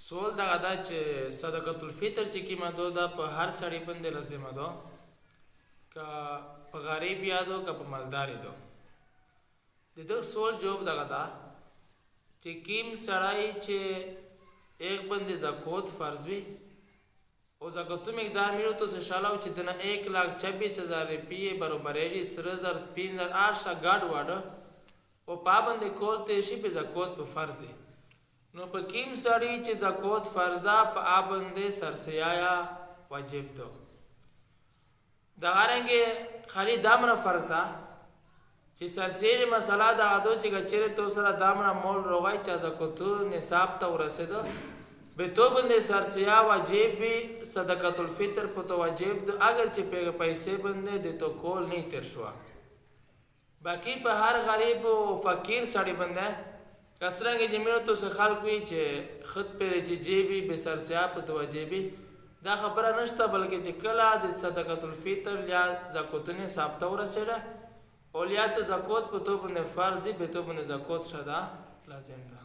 سوال دغه دا چې صدقة الفطر چې کومه دو دا په هر سړي باندې لازمه ده، که په غریب یادو که په مالدار دو. د دغه سوال جواب دغه دا چې کوم سړی چې ایک باندې زکات فرض وي او زکاتو مقدار میرو تو سے شالاو چې دنه 1,26,000 روپیه برابرېږي 3,000 ګاډ واډه او پابند کول ته شي په زکات په فرض دي. نو په کوم سړی چې زکات فرض ده په پابند سرسیا واجب ده. دا غرنګ خالي دامنه فرق ده چې سرسیری مسله دا غدو چې ګچره تو سره دامنه مول روغای چا زکاتو نصاب ته ورسېدو به تو باندې سرسیا واجب وي، صدقة الفطر په تو واجب ده اگر چې پیسې باندې د تو کول نه تر شو. باقی په هر غریب او فقیر سړی باندې کسرنګ جمیرو تو سه خلق وی چې خود پر چې جیبی به سرسیا په تو واجبي دا خبره نشته، بلکې چې کله د صدقة الفطر یا زکاتونه ثابته ورسېده اولیات زکات په تو باندې فرض دي، به تو باندې زکات شدا لازم ده.